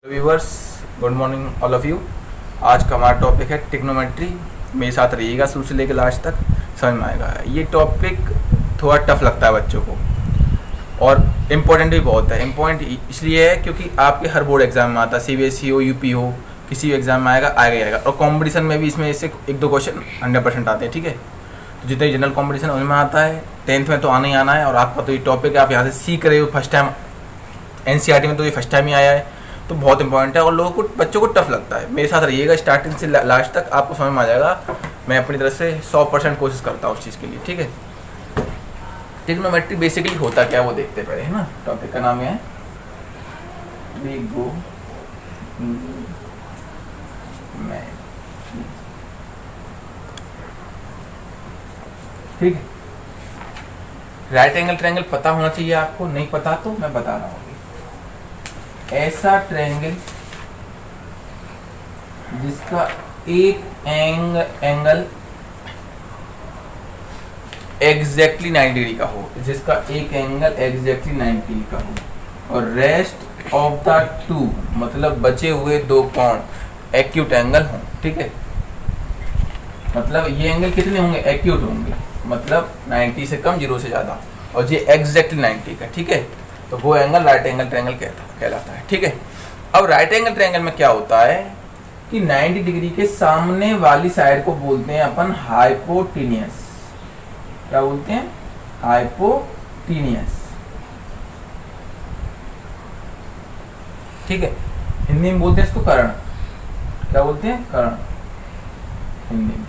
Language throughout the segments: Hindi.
Viewers, good morning all of you. आज का हमारा टॉपिक है ट्रिग्नोमेट्री। मेरे साथ रहिएगा शुरू से लेकर लास्ट तक, समझ में आएगा। ये टॉपिक थोड़ा टफ लगता है बच्चों को और इम्पोर्टेंट भी बहुत है। इम्पोर्टेंट इसलिए है क्योंकि आपके हर बोर्ड एग्जाम में आता है, CBSE हो, UP हो, किसी भी एग्जाम में आएगा ही आएगा। और कॉम्पिटिशन में भी इसमें इससे एक दो क्वेश्चन 100% आते हैं, ठीक है। तो जितने जनरल कॉम्पिटिशन उनमें आता है, 10th में तो आना ही आना है। और आपका तो ये टॉपिक है, आप यहाँ से सीख रहे हो फर्स्ट टाइम। NCERT में तो ये फर्स्ट टाइम ही आया है, तो बहुत इंपॉर्टेंट है और लोगों को, बच्चों को टफ लगता है। मेरे साथ रहिएगा स्टार्टिंग से लास्ट तक, आपको समझ में आ जाएगा। मैं अपनी तरफ से 100% कोशिश करता हूँ उस चीज़ के लिए, ठीक है। ट्रिग्नोमेट्री बेसिकली होता क्या वो देखते पहले, है ना। टॉपिक का नाम है ठीक है। राइट एंगल ट्रायंगल पता होना चाहिए आपको, नहीं पता तो मैं बता रहा हूँ। ऐसा ट्रायंगल जिसका एक एंगल एग्जैक्टली 90 डिग्री का हो, जिसका एक एंगल एग्जैक्टली 90 डिग्री का हो और रेस्ट ऑफ द टू, मतलब बचे हुए दो कोण एक्यूट एंगल हों, ठीक है। मतलब ये एंगल कितने होंगे, एक्यूट होंगे, मतलब 90 से कम, 0 से ज़्यादा, और ये एग्जैक्टली 90 का, ठीक है। तो वो एंगल राइट एंगल ट्रायंगल कहलाता है, ठीक है। अब राइट एंगल ट्रायंगल में क्या होता है कि 90 डिग्री के सामने वाली साइड को बोलते हैं अपन हाइपोटेनियस। क्या बोलते हैं, हाइपोटेनियस, ठीक है। हिंदी में बोलते हैं इसको कर्ण। क्या बोलते हैं, कर्ण, हिंदी में।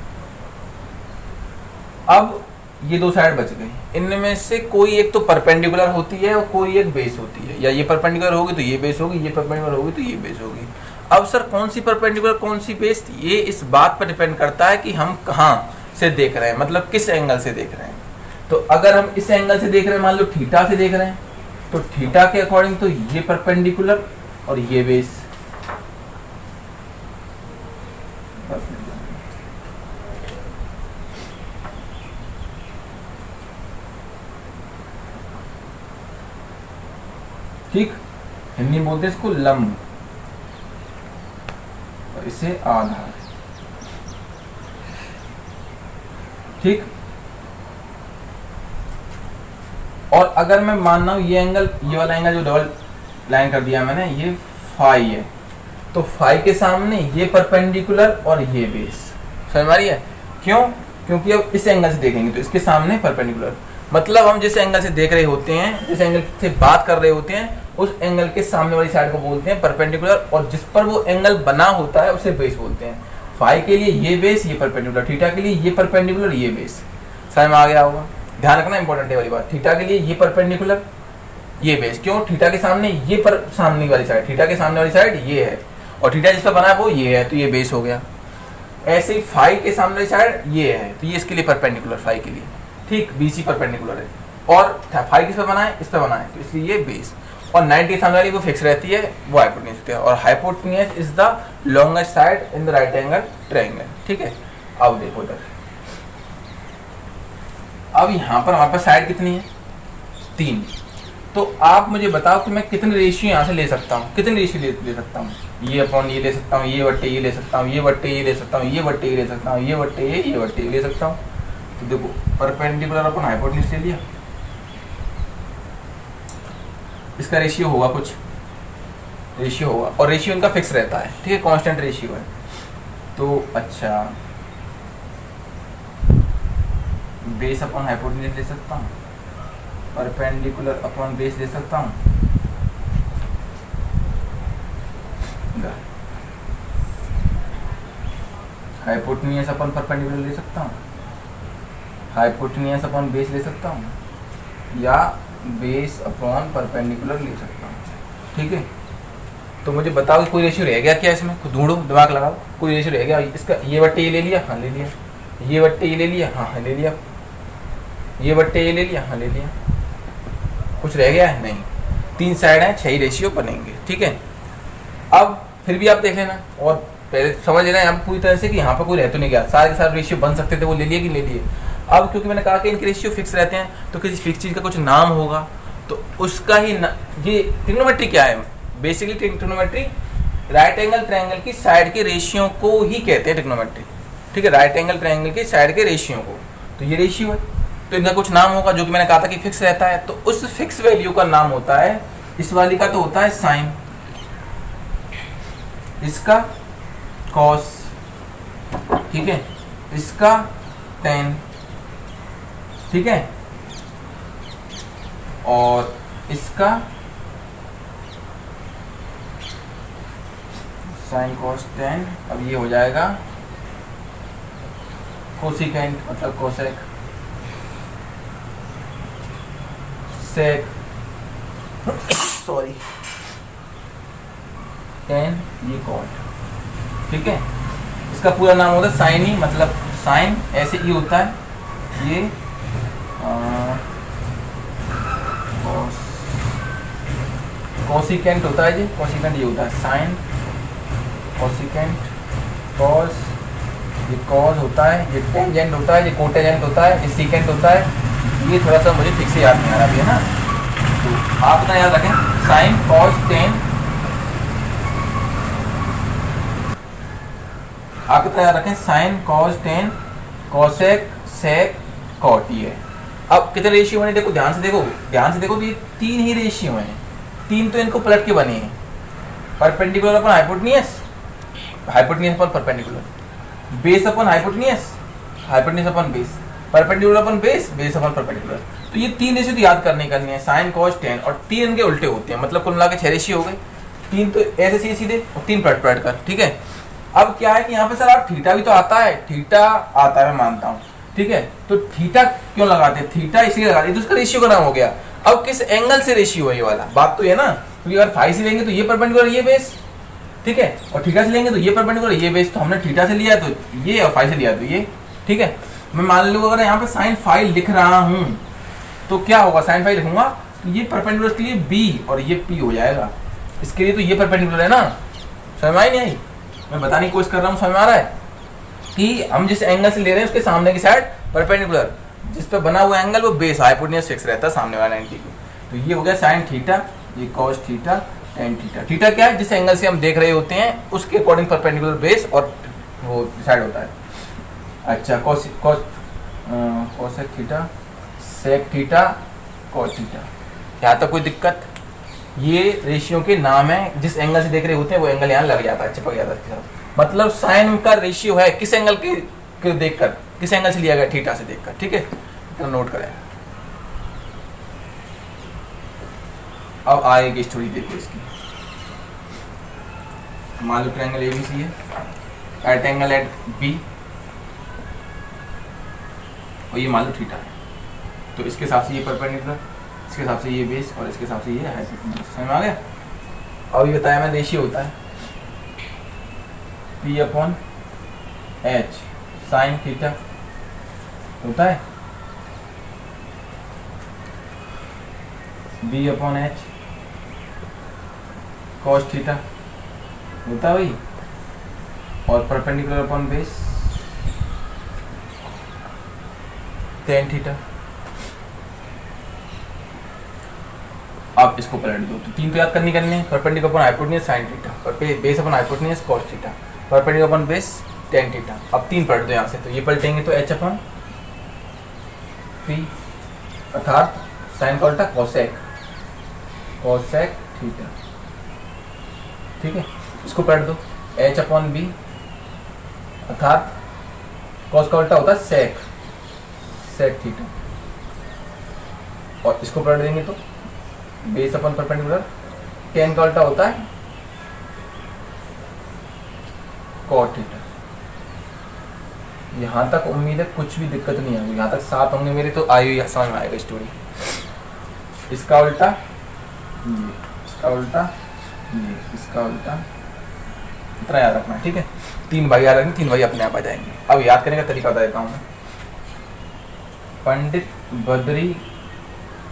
अब ये दो साइड बच गई, इनमें से कोई एक तो परपेंडिकुलर होती है और कोई एक बेस होती है। या ये परपेंडिकुलर होगी तो ये बेस होगी, ये परपेंडिकुलर होगी तो ये बेस होगी। अब सर कौन सी परपेंडिकुलर कौन सी बेस, ये इस बात पर डिपेंड करता है कि हम कहाँ से देख रहे हैं, मतलब किस एंगल से देख रहे हैं। तो अगर हम इस एंगल से देख रहे हैं, मान लो थीटा से देख रहे हैं, तो थीटा के अकॉर्डिंग तो ये परपेंडिकुलर और ये बेस। ठीक, हिंदी में बोलते हैं इसको लंब और इसे आधार, ठीक। और अगर मैं मान रहा हूं ये एंगल, ये वाला एंगल जो डबल लाइन कर दिया मैंने, ये फाई है, तो फाई के सामने ये परपेंडिकुलर और ये बेस। समझ में आ रही है, क्यों? क्योंकि अब इस एंगल से देखेंगे तो इसके सामने परपेंडिकुलर, मतलब हम जिस एंगल से देख रहे होते हैं, जिस एंगल से बात कर रहे होते हैं, उस एंगल के सामने वाली साइड को बोलते हैं परपेंडिकुलर, और जिस पर वो एंगल बना होता है उसे बेस बोलते हैं। फाई के लिए ये बेस, ये परपेंडिकुलर, थीटा के लिए ये परपेंडिकुलर, ये बेस। समझ में आ गया होगा, ध्यान रखना, इंपॉर्टेंट है वाली बात। थीटा के लिए ये परपेंडिकुलर, ये बेस, क्यों? थीटा के सामने ये पर सामने वाली साइड, थीटा के सामने वाली साइड ये है, और थीटा जिस पर बना है वो ये है, तो ये बेस हो गया। ऐसे ही फाई के सामने वाली साइड ये है, तो ये इसके लिए परपेंडिकुलर, फाई के लिए, ठीक, BC परपेंडिकुलर है। और फाई किस पर बना है, इस पर बना है, तो इसलिए ये बेस। और 90 सामने वाली वो फिक्स रहती है, वो हाइपोटेनियस होती है। और hypotenuse is the longest side in the right angle triangle, ठीक है। अब देखो इधर, अब यहाँ पर हमारे पास साइड कितनी है, 3। तो आप मुझे बताओ कि मैं कितनी रेशियो यहाँ से ले सकता हूँ, कितनी रेशियो ले सकता हूँ। ये अपॉन ये ले सकता हूँ, ये बट्टे ये ले सकता हूँ, ये बट्टे ये ले सकता हूँ, ये बट्टे ये ले सकता हूँ, ये बट्टे ये बट्टे ये ले सकता हूँ। तो देखो, परपेंडिकुलर अपन हाइपोटेन्यूज ले लिया, इसका रेशियो होगा, कुछ रेशियो होगा, और रेशियो इनका फिक्स रहता है, ठीक है, कांस्टेंट रेशियो है। तो अच्छा, बेस अपॉन हाइपोटेन्यूज ले सकता हूँ, परपेंडिकुलर अपॉन बेस ले सकता हूँ, हाइपोटेन्यूज अपॉन परपेंडिकुलर ले सकता हूँ, हाइपोटेन्यूज अपॉन बेस ले सकता हूँ, या बेस अपॉन परपेंडिकुलर ले सकता हूँ, ठीक है। तो मुझे बताओ कोई रेशियो रह गया क्या इसमें, ढूंढो, दिमाग लगाओ, कोई रेशियो रह गया इसका। ये बट्टे ये ले लिया, हाँ ले लिया, ये बट्टे ये ले लिया, हाँ ले लिया, ये बट्टे ये ले लिया, हाँ ले लिया, कुछ रह गया है? नहीं। 3 साइड हैं, 6 रेशियो बनेंगे, ठीक है। अब फिर भी आप देख लेना, और पहले समझ लेना यहाँ पूरी तरह से कि यहाँ पर कोई रह तो नहीं गया, सारे के सारे रेशियो बन सकते थे, वो ले लिए कि ले लिए। अब क्योंकि मैंने कहा कि इनके रेशियो फिक्स रहते हैं, तो किसी फिक्स चीज़ का कुछ नाम होगा, तो उसका ही ये ट्रिग्नोमेट्री क्या है basically? Trigonometry right angle triangle की साइड के रेशियो को ही कहते हैं ट्रिग्नोमेट्री, ठीक है, राइट एंगल ट्रायंगल की साइड के रेशियो को। तो ये रेशियो है, तो इनका कुछ नाम होगा जो कि मैंने कहा था कि फिक्स रहता है, तो उस फिक्स वैल्यू का नाम होता है, इस वाली का तो होता है साइन, इसका कॉस, ठीक है, इसका टेन, ठीक है, और इसका साइन कॉस टेन। अब ये हो जाएगा कोसिकेंट, मतलब कोसेक, सेक, सॉरी, टेन, ये कॉट, ठीक है। इसका पूरा नाम होता है साइन ही, मतलब साइन ऐसे ही होता है, ये कोसिकेंट होता है, ये कोसिकेंट ये होता है साइन, कोसिकेंट, कॉस, ये कॉस होता है, ये टेंजेंट होता है, ये कोटेजेंट होता है, ये सीकेंट होता है। ये थोड़ा सा मुझे ठीक से याद नहीं आ रहा अभी, है ना, तो आप इतना याद रखें, साइन कॉस टेन, आप इतना याद रखें, साइन कॉस टेन, कॉसेक, सेक, कॉट। ये अब कितने रेशियो बने देखो, ध्यान से देखो, ध्यान से देखो, तो ये तीन ही रेशियो हैं, तीन तो इनको पलट के बने हैं, perpendicular upon hypotenuse, hypotenuse upon perpendicular, base upon hypotenuse, hypotenuse upon base, perpendicular upon base, base upon perpendicular. तो ये तीन रेशियो तो याद करनी है, साइन कॉस टेन, और तीन इनके उल्टे होते हैं, मतलब कुल मिला के 6 रेशियो हो गए, तीन तो ऐसे सीधे सीधे और तीन पलट पलट कर, ठीक है। अब क्या है कि यहाँ पे सर आप थीटा भी तो आता है, थीटा आता है मैं मानता हूँ, ठीक है, तो थीटा क्यों लगाते हैं, थीटा इसलिए लगाते हैं तो उसका रेशियो का नाम हो गया। अब किस एंगल से रेशियो है ये वाला, बात तो ये ना, क्योंकि अगर फाई से लेंगे तो ये परपेंडिकुलर ये बेस, ठीक है, और थीटा से लेंगे तो ये परपेंडिकुलर ये बेस, तो हमने थीटा से लिया तो ये और फाई से लिया तो ये, ठीक है। मैं मान लूँ अगर यहाँ पे साइन फाई लिख रहा हूँ तो क्या होगा, साइन फाई लिखूंगा तो ये परपेंडिकुलर के लिए बी और ये पी हो जाएगा, इसके लिए तो ये परपेंडिकुलर है ना, समझ में आई नहीं आई, मैं बताने की कोशिश कर रहा हूँ, समझ में आ रहा है कि हम जिस एंगल से ले रहे हैं उसके सामने की साइड परपेंडिकुलर, जिस पे बना हुआ एंगल वो बेस हाइपोटेन्यूज फिक्स रहता है सामने वाला 90 को। तो ये हो गया साइन थीटा, ये cos theta, tan theta. Theta क्या है, जिस एंगल से हम देख रहे होते हैं उसके अकॉर्डिंग परपेंडिकुलर बेस और वो साइड होता है। अच्छा, cos cos cosec theta, sec theta, cos theta, यहाँ तक कोई दिक्कत। ये रेशियो के नाम है, जिस एंगल से देख रहे होते हैं वो एंगल यहाँ लग जाता है, चिपक जाता है इसके साथ। मतलब साइन का रेशियो है किस एंगल के देखकर, किस एंगल से लिया गया, थीटा से देखकर, ठीक है, तो नोट करें। अब आएगी स्टोरी, देखो इसकी। मान लो ट्रायंगल एबीसी है, एट एंगल एट बी, और ये मान लो थीटा है, तो इसके हिसाब से ये परपेंडिकुलर, इसके हिसाब से ये बेस और इसके हिसाब से ये हाइपोटेन्यूज, समझ में आ गया। अब ये बताया मैं, रेशियो होता है P upon H sine theta होता है, B upon H cos theta होता है भाई, और perpendicular upon base tan theta. आप इसको पलट दो तो तीन तो याद करनी है, perpendicular upon hypotenuse sine theta, और base upon hypotenuse cos theta, perpendicular upon base tan theta. अब तीन पलट दो यहाँ से, तो ये पलटेंगे तो H अपॉन P अर्थात साइन का उल्टा कोसेक, कोसेक थीटा, ठीक है। इसको पलट दो H अपॉन B अर्थात कॉस का उल्टा होता है सेक, सेक थीटा, और इसको पलट देंगे तो बेस अपन परपेंडिकुलर, टेन का उल्टा होता है कॉट थीटा। यहाँ तक उम्मीद है कुछ भी दिक्कत नहीं आएगी, यहाँ तक 7 होंगे मेरे तो आई हुई समझ में आएगा स्टोरी। इसका उल्टा ये, इसका उल्टा ये, इसका उल्टा, इतना याद रखना है, ठीक है। 3 भाई याद रखेंगे, 3 भाई अपने आप आ जाएंगे। अब याद करने का तरीका बता देता हूँ मैं। पंडित बद्री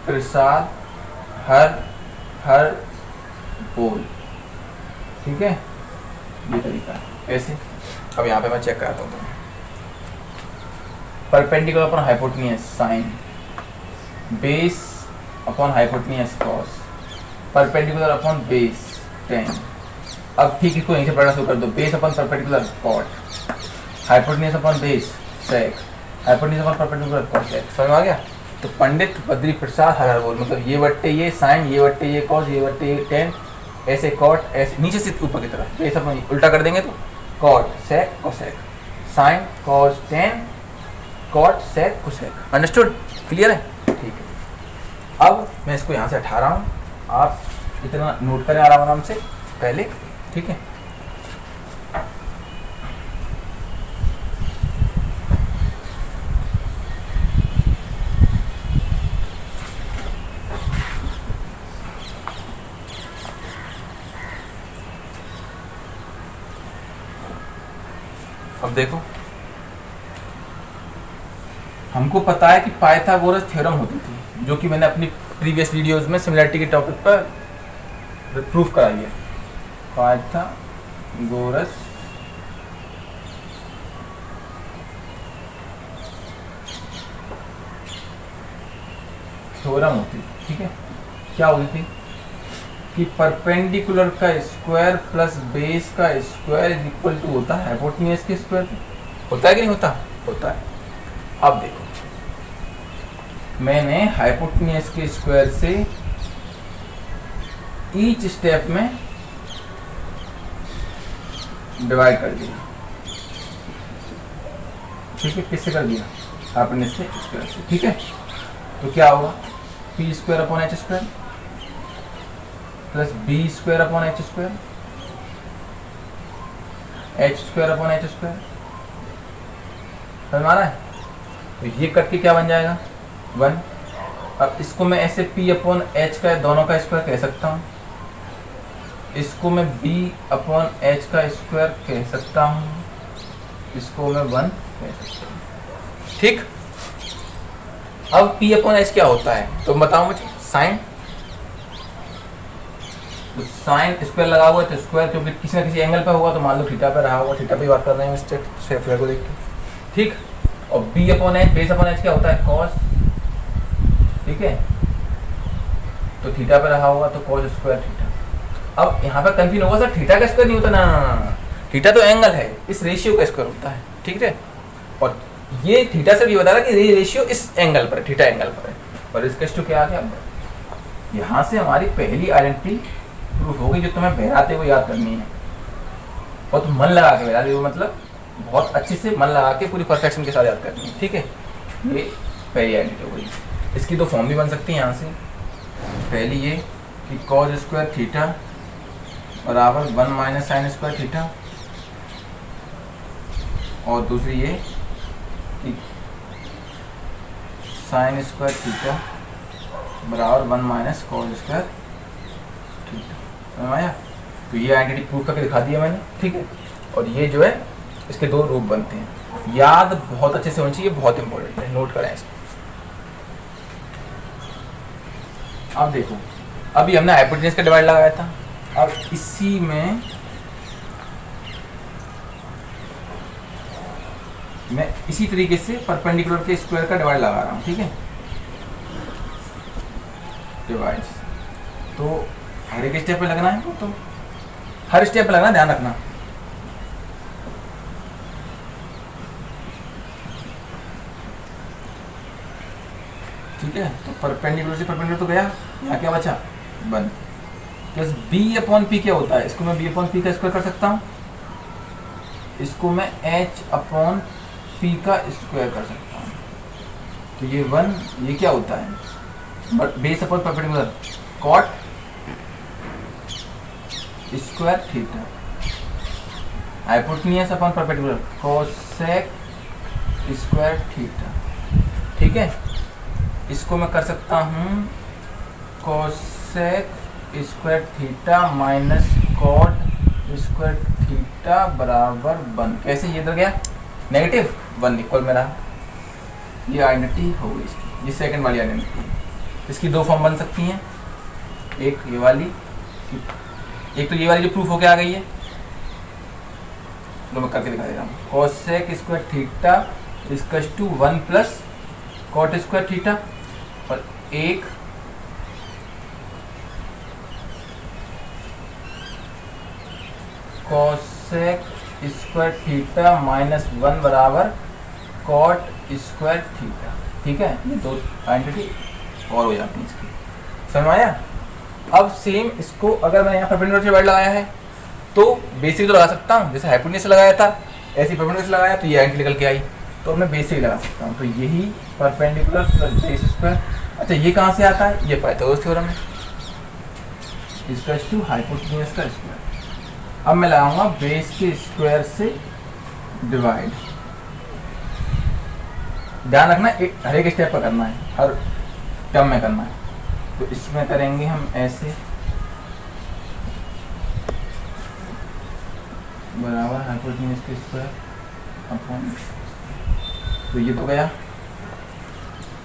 प्रसाद हर बोल, ठीक है, ये तरीका है। कैसे, अब यहाँ पे मैं चेक कराता हूँ। Perpendicular upon hypotenuse sine, base upon hypotenuse cos, perpendicular upon base tan, अब ठीक इसको यहीं से पढ़ना शुरू कर दो। Base upon perpendicular cot, hypotenuse upon base sec, hypotenuse upon perpendicular cosec. समझ में आ गया? तो पंडित बद्री प्रसाद हर हर बोल, मतलब ये बट्टे ये साइन, ये बट्टे ये कॉस, ये बट्टे ये टेन, ऐसे कॉट, ऐसे नीचे से ऊपर की तरफ बेस अपन उल्टा कर देंगे तो cot sec cosec, sine cos tan cot sec cosec. Understood? Clear है? ठीक है। अब मैं इसको यहाँ से हटा रहा हूँ, आप इतना नोट करें आराम आराम से पहले, ठीक है? अब देखो, हमको पता है कि पाइथागोरस थ्योरम होती थी, जो कि मैंने अपनी प्रीवियस वीडियोस में सिमिलरिटी के टॉपिक पर प्रूफ कराई है। पाइथागोरस थ्योरम होती थी, ठीक है? क्या होती थी कि परपेंडिकुलर का स्क्वायर प्लस बेस का स्क्वायर इज इक्वल टू होता है हाइपोटेन्यूज के स्क्वायर। होता है कि नहीं होता? होता है। अब देखो, मैंने हाइपोटेन्यूज के स्क्वायर से ईच स्टेप में डिवाइड कर दिया, ठीक है? किससे कर दिया? हाइपोटेन्यूज के स्क्वायर से, ठीक है? तो क्या होगा? P square upon H square plus B square upon H square, H square upon H square. समझ में आ रहा है? तो ये करके क्या बन जाएगा? 1। अब इसको मैं ऐसे p अपॉन एच का दोनों का स्क्वायर कह सकता हूँ, इसको मैं b अपॉन एच का स्क्वायर कह सकता हूँ, इसको मैं 1 कह सकता हूँ, ठीक? अब p अपॉन एच क्या होता है तो बताओ मुझे। साइन, तो साइन स्क्वायर लगा हुआ है तो स्क्वायर, क्योंकि किसी ना किसी एंगल पे होगा तो मान लो थीटा पे रहा होगा, थीटा पे बात कर रहे हैं मिस्टेक से को देख के, ठीक? और b upon H, base upon H क्या होता है? कॉस, ठीक है? तो थीटा पे रहा होगा तो कॉस स्क्वायर थीटा। अब यहाँ पे कंफ्यूज होगा सर थीटा का स्क्वायर नहीं होता ना, थीटा तो एंगल है, इस रेशियो का स्क्वायर होता है, ठीक है? और ये थीटा से भी बता रहा कि ये रेशियो इस एंगल पर, थीटा एंगल पर है। और इसका टू क्या आ गया? यहाँ से हमारी पहली आइडेंटिटी प्रूफ होगी, जो तुम्हें बहराते हुए याद करनी है, और तुम मन लगा के बहराते हुए, मतलब बहुत अच्छे से मन लगा के पूरी परफेक्शन के साथ याद करनी है, ठीक है? ये पहली आइडेंटिटी हो गई। इसकी दो फॉर्म भी बन सकती है यहाँ से। पहली ये कि कॉस स्क्वायर थीटा बराबर 1 माइनस साइन स्क्वायर थीटा, और दूसरी ये कि साइन स्क्वायर थीटा बराबर 1 माइनस कॉस स्क्वायर थीटा। समझ आया? तो ये आइडेंटिटी प्रूफ करके दिखा दिया मैंने, ठीक है? और ये जो है इसके दो रूप बनते हैं। याद बहुत अच्छे से होनी चाहिए, बहुत इंपॉर्टेंट है, नोट करें इसको। अब देखो, अभी हमने हाइपोटेन्यूज का डिवाइड लगाया था, अब इसी में मैं इसी तरीके से परपेंडिकुलर के स्क्वायर का डिवाइड लगा रहा हूँ, ठीक है? डिवाइड तो हर एक स्टेप पे लगना है, तो हर स्टेप पे लगना, ध्यान रखना। ठीक है? तो परपेंडिकुलर से परपेंडिकुलर तो गया, यहाँ क्या बचा? 1 प्लस बी अपॉन पी क्या होता है? इसको मैं बी अपॉन पी का स्क्वायर कर सकता हूँ, इसको मैं एच अपॉन पी का स्क्वायर कर सकता हूँ। तो ये 1, ये क्या होता है? But base upon perpendicular cot square theta, hypotenuse upon perpendicular cosec square theta, ठीक है? इसको मैं कर सकता हूँ cosec square theta minus cot square theta बराबर 1। कैसे? ये इधर गया नेगेटिव 1 इक्वल में रहा। ये आइडेंटिटी हो गई इसकी, ये सेकंड वाली आइडेंटिटी। इसकी दो फॉर्म बन सकती हैं, एक ये वाली, एक तो ये वाली जो प्रूफ होके आ गई है, तो मैं करके दिखा दे रहा हूँ। Cosec square theta equals to 1 plus cot square theta, और एक कोसेक स्क्वायर थीटा माइनस 1 बराबर कॉट स्क्वायर थीटा। ठीक है, ये दो आइडेंटिटी और हो जाती है इसकी। समझ आया? अब सेम इसको अगर मैं यहाँ परपेंडिकुलर से डिवाइड लगाया है तो बेसिक तो लगा सकता हूँ, जैसे हाइपोटेन्यूज से लगाया था ऐसे परपेंडिकुलर से लगाया तो ये एंटी निकल के आई, तो मैं बेसिक लगा सकता हूँ। तो यही परपेंडिकुलर प्लस बेस स्क्वायर। अच्छा, ये कहाँ से आता है? ये पाइथागोरस थ्योरम है, इक्वल्स टू हाइपोटेन्यूज का स्क्वायर। अब मैं लगाऊंगा बेस के स्क्वायर से डिवाइड। ध्यान रखना हर एक स्टेप पर करना है, हर टर्म में करना है। तो इसमें करेंगे हम ऐसे बराबर हाइपोटेन्यूज के स्क्वायर अपॉन, तो ये तो गया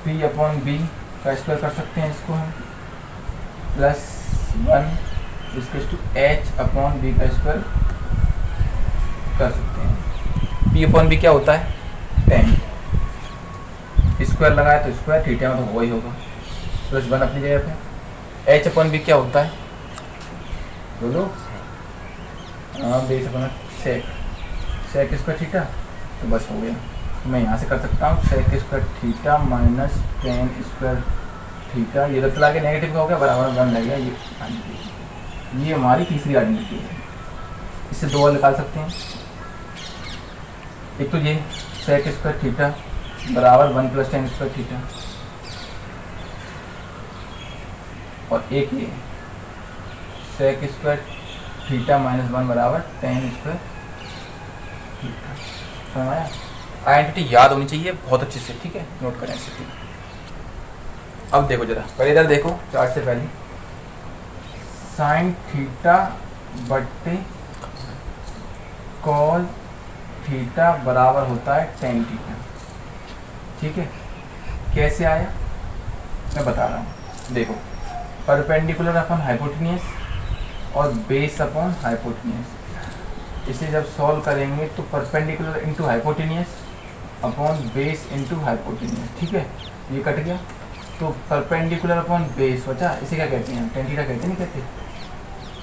p अपॉन बी का स्क्वायर कर सकते हैं इसको हम, plus 1 equals to h upon B का स्क्वायर कर सकते हैं। p अपॉन बी क्या होता है? 10। स्क्वायर लगाया तो स्क्वायर, थीटा में तो होगा ही होगा, प्लस 1 अपनी जगह पे। h अपॉन बी क्या होता है बोलो? Base upon sec square theta, तो बस हो गया। मैं यहाँ से कर सकता हूँ sec square theta minus tan square theta, ये रद्द लाके नेगेटिव का हो गया, बराबर 1 रह गया। ये हमारी तीसरी आइडेंटिटी है। इससे दो और निकाल सकते हैं, एक तो ये सेक स्क्वायर थीटा बराबर 1 प्लस टेन स्क्वायर थीटा, और एक ये सेक स्क्वायर थीटा माइनस 1 बराबर टेन स्क्वायर थीटा। समझ आया? आइडेंटिटी याद होनी चाहिए बहुत अच्छे से, ठीक है, नोट करें इसे। ठीक, अब देखो जरा, पहले इधर देखो चार्ट से पहले, साइन थीटा बट्टे कॉस थीटा बराबर होता है टेन थीटा। ठीक है, कैसे आया मैं बता रहा हूँ। देखो, परपेंडिकुलर अपॉन हाइपोटेन्यूज और बेस अपॉन हाइपोटेन्यूज, इसे जब सॉल्व करेंगे तो perpendicular into hypotenuse upon base into hypotenuse. ठीक है, ये कट गया, तो परपेंडिकुलर अपॉन बेस बचा, इसे क्या कहते हैं? टेन थीटा कहते हैं, नहीं कहते?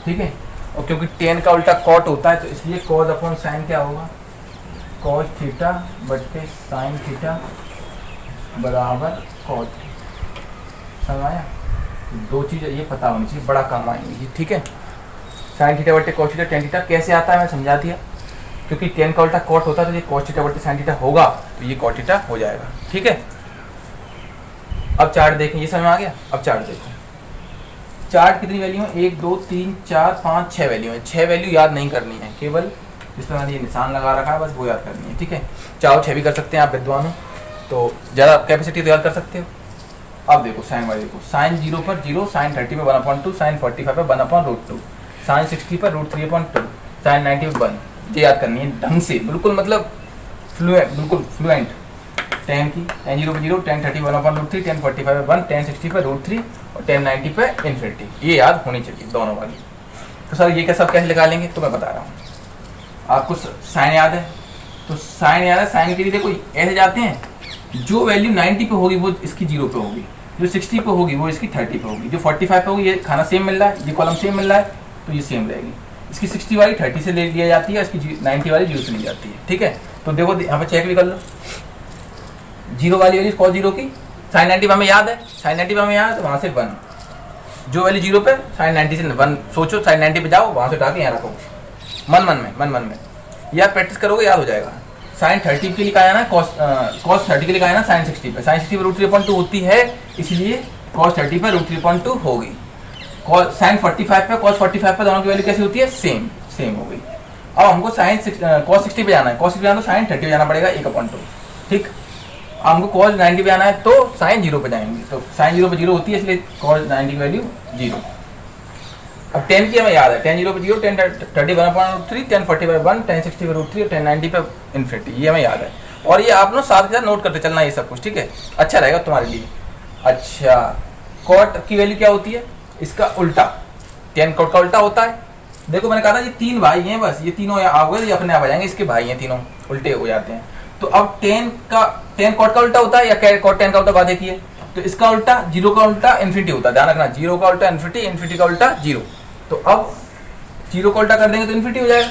ठीक है, और क्योंकि टेन का उल्टा कॉट होता है तो इसलिए कॉस अपॉन साइन क्या होगा? कॉस थीटा बट्टे साइन थीटा बराबर कॉट। समझ आया? दो चीज़ें ये पता होनी चाहिए, बड़ा काम आएंगी। ठीक है, साइन थीटा बट्टे कॉस थीटा टेन थीटा कैसे आता है मैं समझा दिया, क्योंकि टेन का उल्टा कॉट होता है तो ये कॉस थीटा बट्टे साइन थीटा होगा, तो ये कॉट थीटा हो जाएगा। ठीक है, अब चार्ट देखें, ये समझ में आ गया। अब चार्ट देखो, चार्ट कितनी वैल्यू है? 1 2 3 4 5 6 वैल्यू है। 6 वैल्यू याद नहीं करनी है, केवल जिसमें मैंने ये निशान लगा रखा है बस वो याद करनी है। ठीक है, चाहो 6 भी कर सकते हैं आप विद्वान हो तो, ज़्यादा कैपेसिटी तो याद कर सकते हो। अब देखो साइन वाले को, साइन 0 पर 0, साइन 30 पर 1/2, साइन 45 पर 1/√2, साइन 60 पर √3/2, साइन 90 पर 1। ये याद करनी है ढंग से, बिल्कुल मतलब बिल्कुल फ्लुएंट। टेन की टेन 0 पर 0, टेन 30 1/√3, टेन 45 पर 1, टेन 60 पर √3 और टेन 90 पर इन्फिनिटी। ये याद होनी चाहिए दोनों वाली। तो सर ये सब कैसे निकालेंगे? तो मैं बता रहा हूँ। आपको साइन याद है, तो साइन याद है, साइन के लिए देखो ऐसे जाते हैं, जो वैल्यू 90 पे होगी वो इसकी 0 पे होगी, जो 60 पे होगी वो इसकी 30 पे होगी, जो 45 पे होगी ये खाना सेम मिल रहा है, ये कॉलम सेम मिल रहा है तो ये सेम रहेगी। इसकी 60 वाली 30 से ले लिया जाती है, इसकी 90 वाली 0 से ली जाती है। ठीक है, तो देखो यहाँ पे चेक भी कर लो, 0 वाली वैल्यू कॉस 0 की, साइन 90 पे हमें याद है, साइन 90 पे हमें याद है, वहाँ से 1, जो वैल्यू 0 पे साइन 90 से 1 सोचो, साइन 90 पे जाओ, वहाँ से उठा के यहाँ रखो मन में यार प्रैक्टिस करोगे याद हो जाएगा। साइन 30 के लिए कहा है ना कॉस 30 के लिए कहा है ना साइन 60 पे, साइन 60 पे √3/2 होती है, इसलिए कॉस 30 पे √3/2 होगी। साइन 45 पे कॉस 45 पे दोनों की वैल्यू कैसी होती है? सेम हो गई। अब हमको साइन कॉस 60 पे जाना है, कॉस 60 पे जाना तो साइन 30 पे जाना पड़ेगा 1/2। ठीक, हमको कॉस 90 पे आना है तो साइन 0 पे जाएंगे, तो साइन 0 पे 0 होती है इसलिए कॉस 90 की वैल्यू 0। अब 10 की हमें याद है, 10 0 पे 0, 10 30 1/√3, 10 40 by 1, 10 60 पे √3 और 10 90 पे इन्फिनिटी, ये हमें याद है। और ये आप लोग साथ के साथ नोट करते चलना ये सब कुछ, ठीक है, अच्छा रहेगा तुम्हारे लिए। अच्छा, कॉट की वैल्यू क्या होती है? इसका उल्टा, 10 कॉट का उल्टा होता है। देखो मैंने कहा था ये 3 भाई हैं, बस ये तीनों आओगे ये अपने आप आ जाएंगे, इसके भाई हैं तीनों, उल्टे हो जाते हैं। तो अब 10 कॉट का उल्टा होता है या कॉट 10 का उल्टा बात देखिए, तो इसका उल्टा 0 का उल्टा इन्फिनिटी होता है, ध्यान रखना, 0 का उल्टा इन्फिनिटी, इन्फिनिटी का उल्टा 0। तो अब 0 का उल्टा कर देंगे तो इन्फिनिटी हो जाएगा,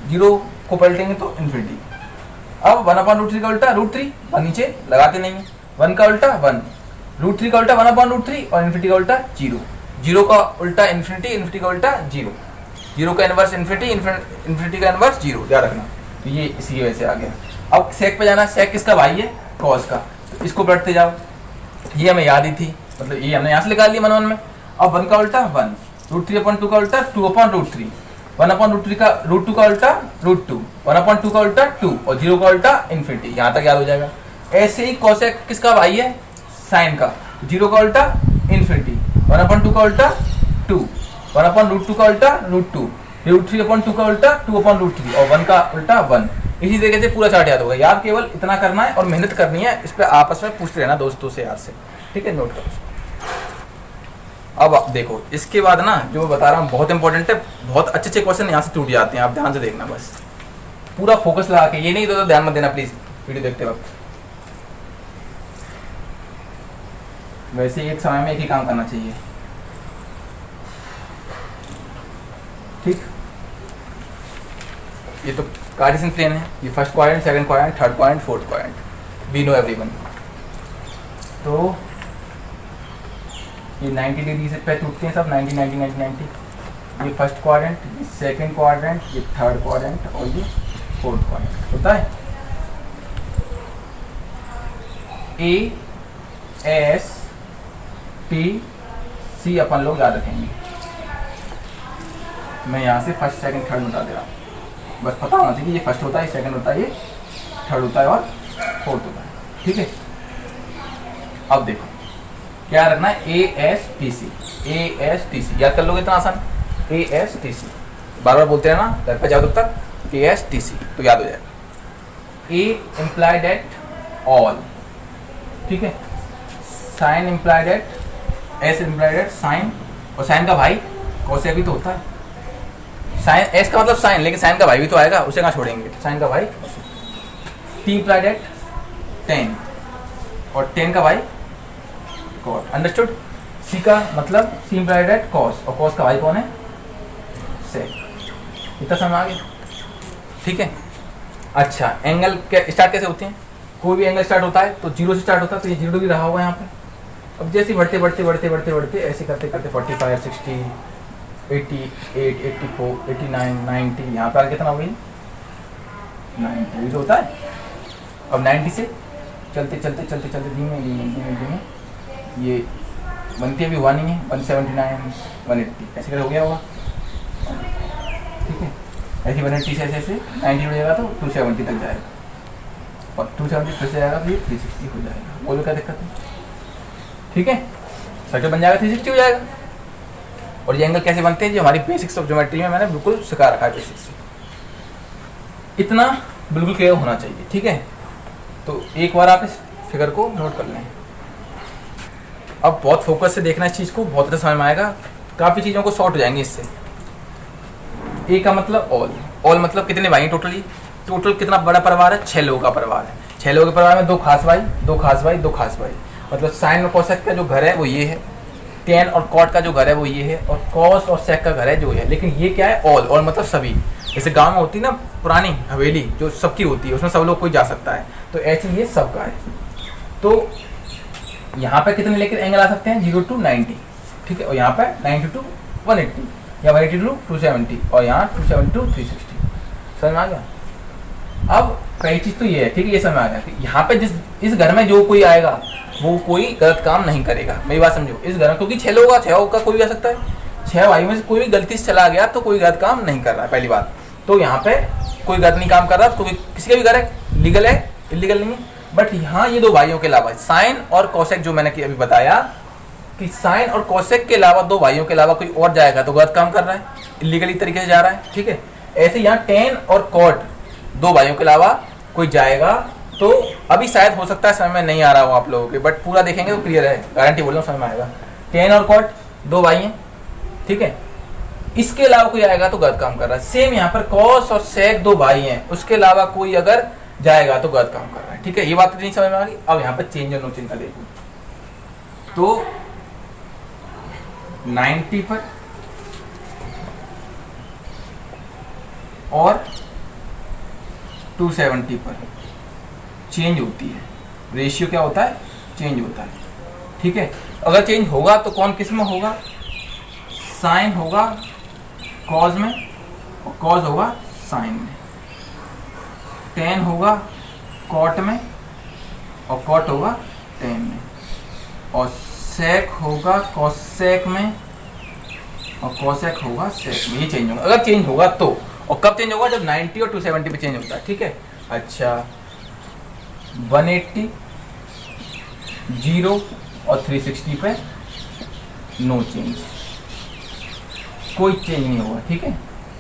जीरो को पलटेंगे तो इन्फिनिटी। अब 1/√3 का उल्टा √3, और नीचे लगाते नहीं है, 1 का उल्टा 1, √3 का उल्टा 1/√3 और इन्फिनिटी का उल्टा 0, 0 का उल्टा इन्फिनिटी, इन्फिनिटी का उल्टा 0, 0 का इनवर्स इन्फिनिटी, इन्फिनिटी का इनवर्स 0, याद रखना। तो ये इसी वजह से आ गया। अब सेक पे जाना, सेक किसका भाई है, कॉस का, तो इसको पलटते जाओ, ये हमें याद ही थी, मतलब ये हमने यहाँ से निकाल लिया मन में। अब 1 का उल्टा 1, √3/2 का उल्टा 2/√3, 1/√3 का √2 का उल्टा √2, 1/2 का उल्टा 2 और 0 का उल्टा इन्फिनिटी, यहाँ तक याद हो जाएगा। ऐसे ही कॉसेक किसका भाई है, साइन का, 0 का उल्टा इन्फिनिटी, 1/2 का उल्टा 2, 1/√2 का उल्टा √2, √3/2 का उल्टा 2/√3 और 1 का उल्टा 1। इसी तरीके से पूरा चार्ट याद होगा। याद केवल इतना करना है और मेहनत करनी है, इस पर आपस में पूछते रहना दोस्तों से, याद से, ठीक है, नोट करो। अब देखो इसके बाद ना जो मैं बता रहा हूँ बहुत इंपॉर्टेंट है, बहुत अच्छे अच्छे क्वेश्चन यहाँ से टूट जाते हैं, आप ध्यान से देखना, बस पूरा फोकस लगा के, ये नहीं तो ध्यान मत देना प्लीज वीडियो देखते वक्त। वैसे एक समय में एक ही काम करना चाहिए, ठीक। ये तो कार्टेशियन प्लेन है, ये first quadrant, second quadrant, third quadrant, fourth quadrant, we know everyone. तो ये 90 डिग्री से पे टूटते हैं सब, 90 90 90 90। ये फर्स्ट क्वाड्रेंट, ये सेकंड क्वाड्रेंट, ये थर्ड क्वाड्रेंट और ये फोर्थ क्वाड्रेंट होता है। ए एस टी सी अपन लोग याद रखेंगे। मैं यहाँ से फर्स्ट सेकंड थर्ड बता दे रहा हूँ, बस पता होना चाहिए ये फर्स्ट होता है, ये सेकंड होता है, ये थर्ड होता है और फोर्थ होता है, ठीक है। अब देखो क्या रखना है, A S T C, A S T C याद कर लोगे, इतना आसान, ए एस टी सी बार बार बोलते रहना, घर पे जाओ तब तक, ए एस टी सी तो याद हो जाएगा। ए इम्प्लाइड एट ऑल, ठीक है, sine implied at, S implied at sine, और साइन का भाई कॉसेक भी तो होता है, साइन एस का मतलब साइन, लेकिन साइन का भाई भी तो आएगा, उसे कहाँ छोड़ेंगे, साइन का भाई। टी इम्प्लाइड एट टेन, और टेन का भाई कॉस, अंडरस्टूड। सी का मतलब सी इम्प्लाइड एट कॉस, और कॉस का भाई कौन है, सेक। इतना समझ आ गया, ठीक है। अच्छा एंगल स्टार्ट कैसे होते हैं, कोई भी एंगल स्टार्ट होता है तो 0 से स्टार्ट होता है, तो ये 0 भी रहा होगा यहाँ पे। अब जैसे बढ़ते बढ़ते बढ़ते बढ़ते बढ़ते ऐसे करते करते 45 60 88 84 89 90, यहाँ पे आगे कितना हो गई, 90 तो होता है। अब 90 से चलते चलते चलते चलते धीमे धीमे धीमे धीमे ये बनती अभी हुआ नहीं है, 179 180 ऐसे हो गया होगा, ठीक है। ऐसे 180 से ऐसे ऐसे 90 हो जाएगा तो 270 तक जाएगा, और 270 फिर से जाएगा तो ये 360 हो जाएगा, बोलो क्या दिक्कत है, ठीक है। सर्कल बन जाएगा, 360 हो जाएगा। और ये एंगल कैसे बनते हैं, जो हमारी बेसिक्स ऑफ ज्योमेट्री में मैंने बिल्कुल सिखा रखा है, बेसिक्स इतना बिल्कुल क्लियर होना चाहिए, ठीक है। तो एक बार आप इस फिगर को नोट कर लें। अब बहुत फोकस से देखना इस चीज़ को, बहुत अच्छा समझ में आएगा, काफ़ी चीज़ों को शॉर्ट हो जाएंगे इससे। ए का मतलब ऑल, ऑल मतलब कितने भाई हैं टोटली, टोटल कितना बड़ा परिवार है, 6 लोगों का परिवार है। 6 लोगों के परिवार में 2 खास भाई 2 खास भाई 2 खास भाई, मतलब साइन और कॉसेक का जो घर है वो ये है, टेन और कॉट का जो घर है वो ये है, और कॉस और सेक का घर है जो है। लेकिन ये क्या है, ऑल, ऑल मतलब सभी। जैसे गांव में होती है ना पुरानी हवेली जो सबकी होती है, उसमें सब लोग कोई जा सकता है, तो ऐसे ये सबका है। तो यहाँ पे कितने लेकर एंगल आ सकते हैं, 0 to 90, ठीक है, और यहाँ पे 90 to 180, या 180 to 270, और यहाँ 270 to 360। समझ में आ गया। अब पहली चीज़ तो ये है, ठीक है, ये समझ में आ गया कि यहाँ पे इस घर में जो कोई आएगा वो कोई गलत काम नहीं करेगा, मेरी बात समझो। इस घर में क्योंकि 6 लोगों का कोई भी आ सकता है, 6 भाई में से कोई भी गलती से चला गया तो कोई गलत काम नहीं कर रहा है, पहली बात। तो यहाँ पे कोई गलत नहीं काम कर रहा, तो किसी का भी घर है, लीगल है, इलीगल नहीं है। बट यहाँ ये 2 भाइयों के अलावा साइन और कॉसेक, जो मैंने अभी बताया कि साइन और कॉसेक के अलावा 2 भाइयों के अलावा कोई और जाएगा तो गलत काम कर रहा है, इलीगली तरीके से जा रहा है, ठीक है। ऐसे यहाँ टेन और कॉट 2 भाइयों के अलावा कोई जाएगा तो अभी शायद हो सकता है समझ में नहीं आ रहा हो आप लोगों के, बट पूरा देखेंगे तो क्लियर है, गारंटी बोल रहा हूँ समझ में आएगा। टेन और कॉट 2 भाई हैं, ठीक है, इसके अलावा कोई आएगा तो गलत काम कर रहा है। सेम यहाँ पर कॉस और सेक 2 भाई हैं, उसके अलावा कोई अगर जाएगा तो गलत काम कर रहा है, ठीक है। ये बात नहीं समझ में आ गई। अब यहाँ पर चेंज और नो चेंज का देखो, तो 90 पर और 270 पर चेंज होती है, रेशियो क्या होता है, चेंज होता है, ठीक है। अगर चेंज होगा तो कौन किस में होगा, साइन होगा कॉज में और कॉज होगा साइन में, टेन होगा कॉट में और कॉट होगा टेन में, और सेक होगा कॉसेक में और कॉसेक होगा सेक में। ये चेंज होगा अगर चेंज होगा तो, और कब चेंज होगा, जब 90 और 270 पे चेंज होता है, ठीक है। अच्छा 180, 0 और 360 पे नो चेंज, कोई चेंज नहीं होगा, ठीक है।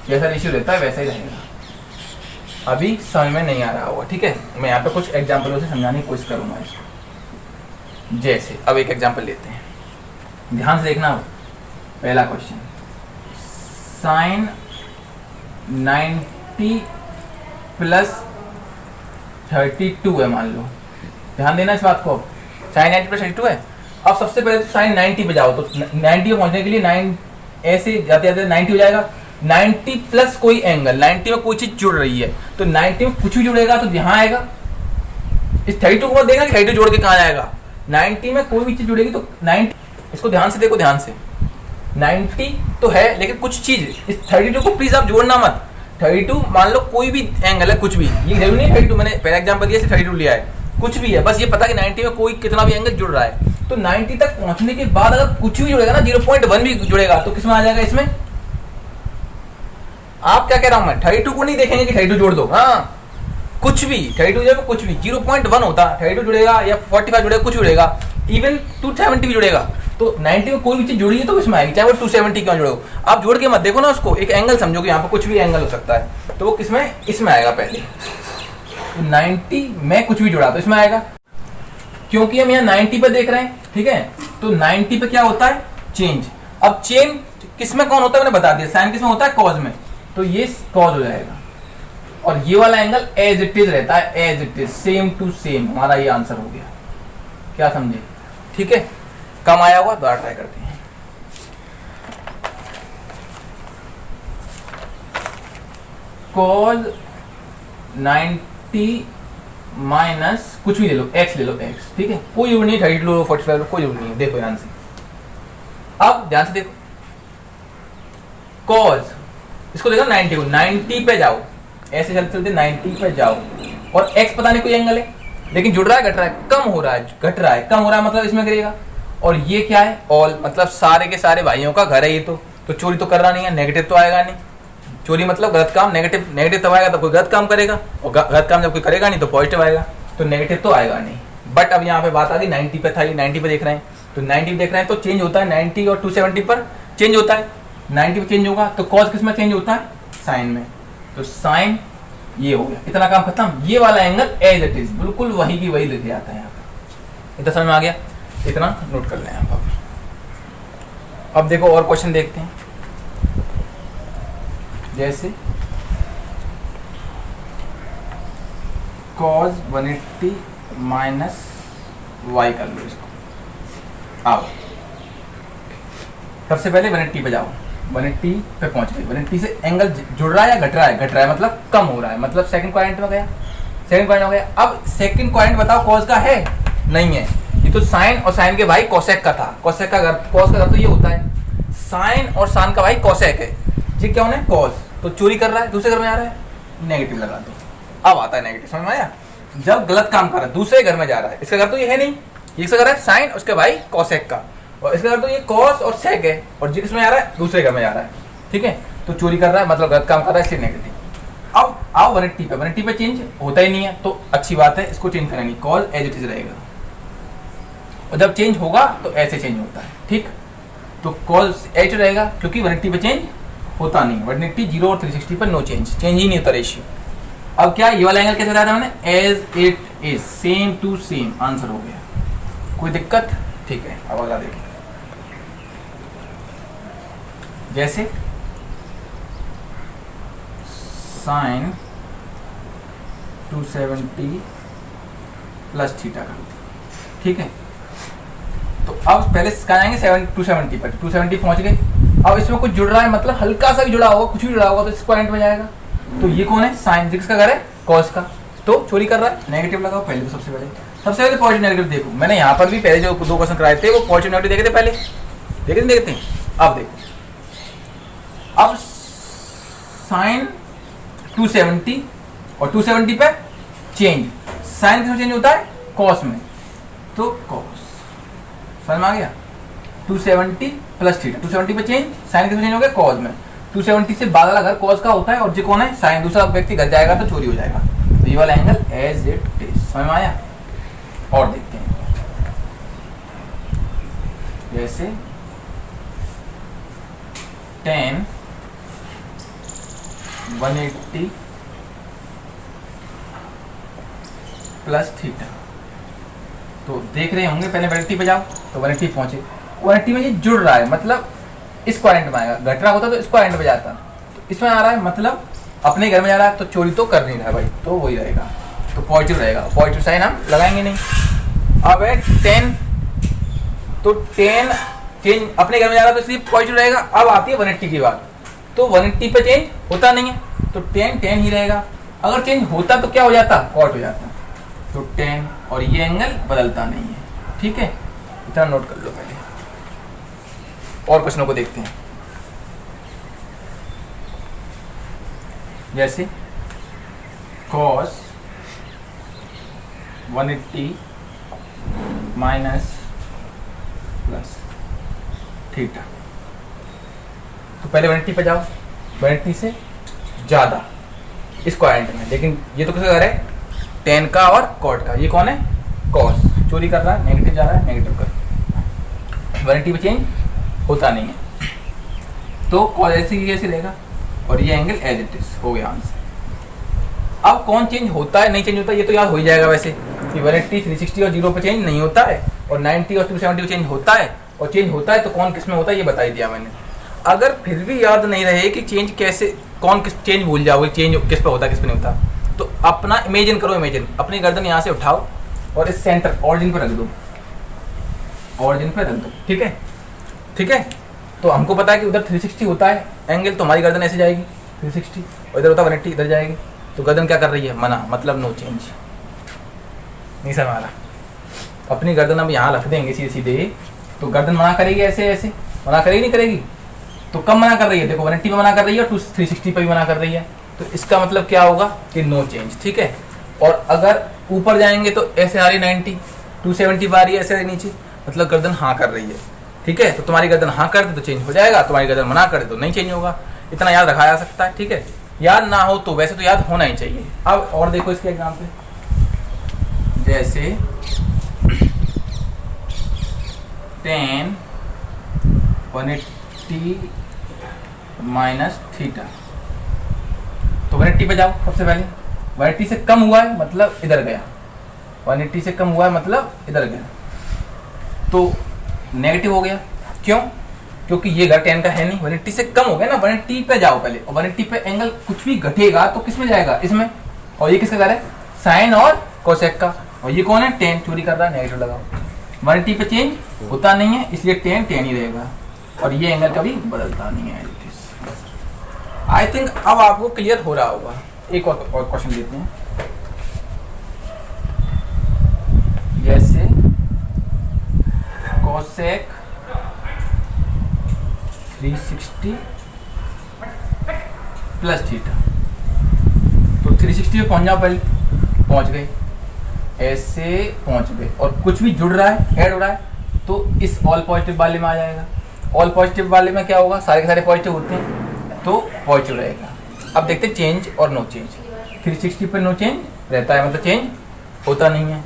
जैसा रेशियो रहता है वैसा ही रहेगा। अभी समझ में नहीं आ रहा होगा, ठीक है। मैं यहाँ पे कुछ एग्जाम्पलों से समझाने की कोशिश करूँगा इसको। जैसे अब एक एग्जाम्पल लेते हैं, ध्यान से देखना। पहला क्वेश्चन, साइन 90 प्लस 32 है मान लो, ध्यान देना इस बात को। साइन 90 प्लस 32 है। अब सबसे पहले तो साइन 90 पे जाओ, तो 90 पे पहुंचने के लिए 9 ऐसे जाते जाते 90 हो जाएगा। 90 प्लस कोई एंगल, 90 में कोई चीज जुड़ रही है तो 90 में कुछ भी जुड़ेगा तो यहाँ आएगा। इस 32 को देखना कि 32 जोड़ के कहाँ आएगा, 90 में कोई भी चीज जुड़ेगी तो 90, इसको ध्यान से देखो, ध्यान से। 90 तो है लेकिन कुछ चीज, इस 32 को प्लीज आप जोड़ना मत। 32 मान लो कोई भी एंगल है, कुछ भी, ये जरूरी नहीं 32, मैंने पहला एग्जांपल दिया 32 लिया है, कुछ भी है, बस ये पता कि 90 में कोई कितना भी एंगल जुड़ रहा है। तो 90 तक पहुंचने के बाद अगर कुछ भी जुड़ेगा ना, 0.1 भी जुड़ेगा तो किसमें आ जाएगा, इसमें। आप क्या कह रहा हूं मैं, 32 को नहीं देखेंगे कि 32 जोड़ दो, हाँ कुछ भी 32 जब कुछ भी 0.1 होता, 32 जुड़ेगा या 45 जुड़ेगा, कुछ जुड़ेगा, इवन 270 भी जुड़ेगा, तो 90 में कोई भी चीज जुड़ी है तो इसमें आएगी, चाहे वो 270 क्यों जुड़ो। आप जोड़ के मत देखो ना उसको, एक एंगल समझो कि यहाँ पर कुछ भी एंगल हो सकता है, तो वो किसमें, इसमें आएगा पहले। तो 90 में कुछ भी जुड़ा तो इसमें आएगा, क्योंकि हम यहाँ 90 पे देख रहे हैं, ठीक है। तो 90 पे क्या होता है, चेंज। अब चेंज किसमें कौन होता है मैंने बता दिया, साइन किसमें होता है, कॉज में, तो ये कॉज हो जाएगा। और ये वाला एंगल एज इट इज रहता है, as it is, same to same, हमारा ये आंसर हो गया। क्या समझे, ठीक है। कम आया हुआ दोबारा ट्राई करते हैं। कॉज 90 माइनस कुछ भी ले लो, एक्स ले लो, एक्स, ठीक है, कोई जरूरी नहीं 32 लो 45 लो, कोई जरूरी नहीं है। देखो ध्यान से, अब ध्यान से देखो, कॉज इसको देखो 90 को, 90 पे जाओ, ऐसे चलते चलते 90 पे जाओ, और एक्स पता नहीं कोई एंगल है लेकिन जुड़ रहा है, घट रहा है, कम हो रहा है, घट रहा है, कम हो रहा है, मतलब इसमें गिरेगा। और ये क्या है, ऑल, मतलब सारे के सारे भाइयों का घर है ये, तो चोरी तो करना नहीं है, नेगेटिव तो आएगा नहीं। चोरी मतलब गलत काम, नेगेटिव, नेगेटिव तब आएगा तब कोई गलत काम करेगा, और गलत काम जब कोई करेगा नहीं तो पॉजिटिव आएगा, तो नेगेटिव तो आएगा नहीं। बट अब यहाँ पे बात आ गई 90 पे था, ये 90 पे देख रहे हैं, तो 90 पे देख रहे हैं तो चेंज होता है, 90 और 270 पर चेंज होता है। 90 पे चेंज होगा तो कॉज किस में चेंज होता है, साइन में, तो साइन ये हो गया, इतना काम खत्म। ये वाला एंगल एज इट इज, बिल्कुल वही की वही लिख जाता है यहाँ पे। इतना समझ में आ गया, इतना नोट कर लें आप। अब देखो और क्वेश्चन देखते हैं, जैसे cos 180 माइनस वाई कर लो इसको। आओ सबसे पहले 180 पे जाओ, 180 पे पहुंच गए, 180 से एंगल जुड़ रहा है या घट रहा है, घट रहा है मतलब कम हो रहा है, मतलब सेकंड क्वाड्रेंट में गया, सेकंड क्वाड्रेंट में गया। अब सेकंड क्वाड्रेंट बताओ कॉस का है, नहीं है, ये तो साइन और साइन के भाई कॉसेक का था, कॉसेक का कॉस का तो ये होता है, साइन और साइन का भाई कॉसेक है, जी क्या होना है कॉस, तो चोरी कर रहा है, दूसरे घर में आ रहा है, नेगेटिव लगा दो। अब आता है नेगेटिव, समझ में आया, जब गलत काम कर रहा है दूसरे घर में जा रहा है, इसका घर तो ये है नहीं, ये इसका घर है साइन उसके भाई कॉसेक का, और इसका घर तो ये कॉस और सेक है, और जी किसमें आ रहा है, दूसरे घर में जा रहा है, ठीक है, तो चोरी कर रहा है मतलब गलत काम कर रहा है, इसलिए नेगेटिव। अब आओ 180 पे, 180 पे चेंज होता ही नहीं है तो अच्छी बात है, इसको चेंज करेंगे, कॉस एज इट इज रहेगा, और जब चेंज होगा तो ऐसे चेंज होता है, ठीक, तो कॉस एज रहेगा क्योंकि 180 पे चेंज होता नहीं, 180 0 और 360 पर नो चेंज, चेंज ही नहीं होता रेशियो। अब क्या ये वाला एंगल कैसे बताया था मैंने, as it is, same to same, answer हो गया, कोई दिक्कत, ठीक है। अब अगला देखिए, जैसे साइन 270 प्लस थीटा का, ठीक है, तो अब पहले कहाँ जाएंगे 270 पर, 270 पहुंच गए। अब इसमें कुछ जुड़ रहा है मतलब हल्का सा भी जुड़ा होगा, कुछ भी जुड़ा होगा तो इस पॉइंट में जाएगा, तो ये कौन है, साइन, जिसका घर है कॉस का, तो चोरी कर रहा है, नेगेटिव लगाओ पहले। तो सबसे पहले पॉजिटिव नेगेटिव देखो, मैंने यहाँ पर भी पहले जो 2 क्वेश्चन कराए थे वो पॉजिटिव नेगेटिव देखे थे पहले, देखते हैं। अब देखो, अब साइन 270 और 270 पे चेंज, साइन किसमें चेंज होता है, कॉस में, तो कॉस, समझ में आ गया। 270 प्लस थीटा, 270 पे चेंज, साइन किसमें चेंज हो गया, कॉस में। 270 से बाद वाला घर कॉस का होता है और जो कौन है, साइन, दूसरा व्यक्ति घर जाएगा तो चोरी हो जाएगा। तो ये वाला एंगल एज इट इज, समझ में आया। और देखते हैं, जैसे tan 180 प्लस थीटा, तो देख रहे होंगे, पहले 180 पे जाओ तो 180 पहुंचे, 180 में ये जुड़ रहा है, मतलब इस क्वाड्रेंट में आएगा, घट रहा होता तो इस क्वाड्रेंट में जाता, तो इसमें आ रहा है, मतलब अपने घर में जा रहा है, तो चोरी तो कर नहीं रहा है भाई, तो वही रहेगा, तो पॉजिटिव रहेगा। पॉजिटिव साइन हम लगाएंगे नहीं। अब है 10, तो 10 चेंज अपने घर में जा रहा है तो इसलिए पॉजिटिव रहेगा। अब आती है 180 की बात, तो 180 पे चेंज होता नहीं है, तो 10 ही रहेगा। अगर चेंज होता तो क्या हो जाता, कॉट हो जाता, तो 10, और ये एंगल बदलता नहीं है, ठीक है, इतना नोट कर लो पहले। और क्वेश्चनों को देखते हैं, जैसे cos 180 माइनस प्लस थीटा, तो पहले 180 पे जाओ, 180 से ज़्यादा इस क्वाड्रेंट में, लेकिन ये तो किसका घर है, tan का और cot का, ये कौन है, cos, चोरी कर रहा है, नेगेटिव जा रहा है, नेगेटिव कर, 180 पे चेंज होता नहीं है, तो cos ऐसे ही कैसे रहेगा, और ये एंगल एज इट इज हो गया आंसर। अब कौन चेंज होता है नहीं चेंज होता है, ये तो याद हो ही जाएगा वैसे कि 180 360 और 0 पे चेंज नहीं होता है, और 90 और 270 चेंज होता है, और चेंज होता है तो कौन किस में होता है ये बता ही दिया मैंने। अगर फिर भी याद नहीं रहे कि चेंज कैसे, कौन किस चेंज भूल जाओगे, चेंज किस पे होता है किस पे नहीं होता, तो अपना इमेजिन करो, इमेजिन अपनी गर्दन यहाँ से उठाओ और इस सेंटर ऑरिजिन पे रख दो, ऑरिजिन पे रख दो, ठीक है, ठीक है। तो हमको पता है कि उधर 360 होता है एंगल, तो हमारी गर्दन ऐसे जाएगी 360, और इधर होता है 180, इधर जाएगी, तो गर्दन क्या कर रही है, मना, मतलब नो चेंज, नहीं समझ आ रहा। अपनी गर्दन अब यहाँ रख देंगे सीधे सीधे, तो गर्दन मना करेगी, ऐसे ऐसे मना करेगी नहीं करेगी, तो कम मना कर रही है, देखो 180 पे मना कर रही है और 360 पे भी मना कर रही है, तो इसका मतलब क्या होगा कि नो चेंज, ठीक है। और अगर ऊपर जाएंगे तो ऐसे आ रही 90, 270 पे आ रही है, ऐसे आ रही नीचे, मतलब गर्दन हाँ कर रही है, ठीक है। तो तुम्हारी गर्दन हाँ कर दे तो चेंज हो जाएगा, तुम्हारी गर्दन मना कर दे तो नहीं चेंज होगा, इतना याद रखा जा सकता है, ठीक है। याद ना हो तो वैसे तो याद होना ही चाहिए। अब और देखो इसके एग्जाम्पल, जैसे tan 180 माइनस थीटा, तो 180 पे जाओ सबसे पहले, 180 से कम हुआ है मतलब इधर गया, 180 से कम हुआ है मतलब इधर गया, तो नेगेटिव हो गया, क्यों, क्योंकि ये घर 10 का है नहीं, 180 से कम हो गया ना, 180 पे जाओ पहले, और 180 पे एंगल कुछ भी घटेगा तो किस में जाएगा, इसमें, और ये किसका घर है, साइन और कोसेक का, और ये कौन है, 10, चोरी कर रहा है, नेगेटिव लगाओ, 180 पे चेंज होता नहीं है इसलिए 10 ही रहेगा, और ये एंगल कभी बदलता नहीं है। आई थिंक अब आपको क्लियर हो रहा होगा। एक और क्वेश्चन लेते हैं, जैसे कोसेक 360 प्लस थीटा, तो 360 पे पहुंच जाओ पहले, पहुंच गए, ऐसे पहुंच गए, और कुछ भी जुड़ रहा है, ऐड हो रहा है, तो इस ऑल पॉजिटिव वाले में आ जाएगा। ऑल पॉजिटिव वाले में क्या होगा, सारे के सारे पॉजिटिव होते हैं तो पॉजिटिव रहेगा। अब देखते हैं चेंज और नो चेंज, 360 पे नो चेंज रहता है, मतलब चेंज होता नहीं है,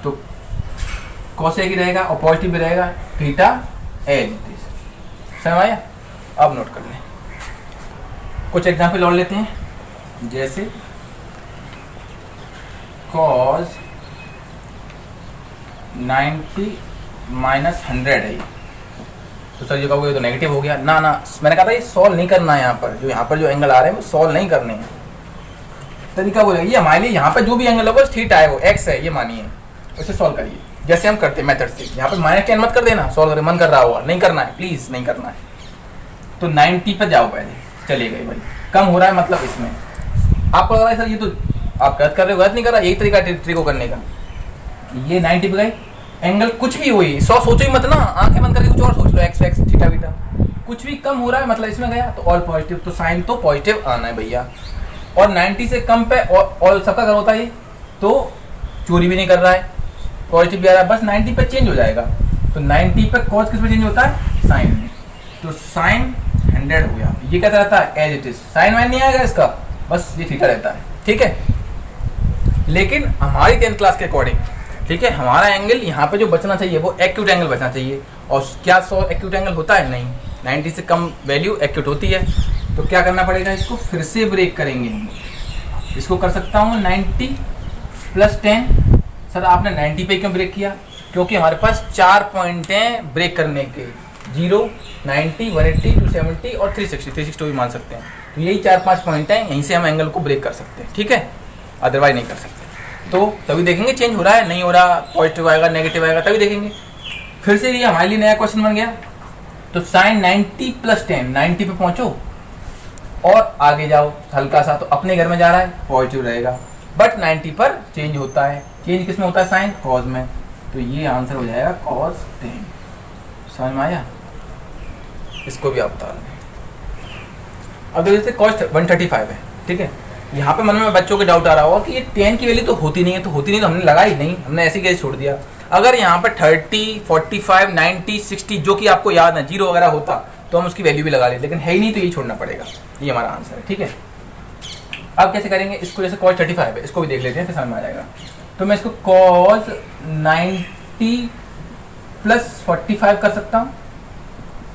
तो कोसेक ही रहेगा और पॉजिटिव भी रहेगा, थीटा एज इट इज, समझ आया। अब नोट कर लें, कुछ एग्जाम्पल और लेते हैं, जैसे cos 90 माइनस 100 है ये, तो सर ये कहोगे तो नेगेटिव हो गया, ना ना, मैंने कहा था ये सॉल्व नहीं करना है, यहाँ पर जो एंगल आ रहे हैं वो सॉल्व नहीं करने हैं, तरीका बोलेगा ये हमारे लिए, यहाँ पर जो भी एंगल होगा थीटा है, वो एक्स है ये मानिए, उसे सॉल्व करिए जैसे हम करते हैं मेथड से। यहाँ पर -10 मत कर देना, सॉल्व करें, मन कर रहा होगा, नहीं करना है, प्लीज नहीं करना है। तो 90 पर जाओ पहले, चले गए भाई, कम हो रहा है मतलब इसमें आपको लग रहा है सर ये तो आप गलत कर रहे हो, गलत नहीं कर रहा, यही तरीका ट्रिक को करने का। ये 90 पे गए, एंगल कुछ भी हुई 100 सोचो ही मत ना, आंखें बंद करके कुछ और सोच लो, एक्स एक्स थीटा बीटा, कुछ भी कम हो रहा है मतलब इसमें गया तो ऑल पॉजिटिव, तो साइन तो पॉजिटिव आना है भैया। और 90 से कम पे ऑल सबका अगर होता है तो चोरी भी नहीं कर रहा है, पॉजिटिव भी आ रहा है, बस 90 पे चेंज हो जाएगा। तो 90 पे कॉस किस पे चेंज होता है, साइन में, तो साइन 100 हो गया। ये कैसा रहता है, एज इट इज, साइन वाइन नहीं आएगा इसका, बस ये थीटा रहता है, ठीक है। लेकिन हमारी 10th क्लास के अकॉर्डिंग, ठीक है, हमारा एंगल यहाँ पे जो बचना चाहिए वो एक्यूट एंगल बचना चाहिए। और क्या 100 एक्यूट एंगल होता है, नहीं, 90 से कम वैल्यू एक्यूट होती है। तो क्या करना पड़ेगा, इसको फिर से ब्रेक करेंगे हम। इसको कर सकता हूँ 90 + 10। सर आपने 90 पे क्यों ब्रेक किया, क्योंकि हमारे पास 4 पॉइंट हैं ब्रेक करने के, 0, 90, 180, 270 और 360 भी मान सकते हैं। तो यही 4-5 पॉइंट हैं, यहीं से हम एंगल को ब्रेक कर सकते हैं, ठीक है, अदरवाइज नहीं कर सकते। तो तभी देखेंगे चेंज हो रहा है नहीं हो रहा, पॉजिटिव आएगा नेगेटिव आएगा, तभी देखेंगे। फिर से ये हमारे लिए नया क्वेश्चन बन गया। तो साइन 90 + 10, 90 पे पहुंचो और आगे जाओ हल्का सा, तो अपने घर में जा रहा है पॉजिटिव रहेगा, बट 90 पर चेंज होता है। चेंज किस में होता है, साइन कॉस में, तो ये आंसर हो जाएगा cos 10। समझ में आया, इसको भी आप बता दें। अब जैसे cos 135 है, ठीक है, यहाँ पे मन में बच्चों के डाउट आ रहा होगा कि ये 10 की वैल्यू तो होती नहीं है, तो होती नहीं तो हमने लगाई नहीं, हमने ऐसे कैसे छोड़ दिया। अगर यहाँ पे 30, 45, 90, 60 जो कि आपको याद है 0 वगैरह होता तो हम उसकी वैल्यू भी लगा लेते, लेकिन है ही नहीं तो ये छोड़ना पड़ेगा। ये हमारा आंसर है, ठीक है। अब कैसे करेंगे इसको, जैसे cos 35 है, इसको भी देख लेते हैं, फिर समझ में आ जाएगा। तो मैं इसको cos 90 + 45 कर सकता हूँ,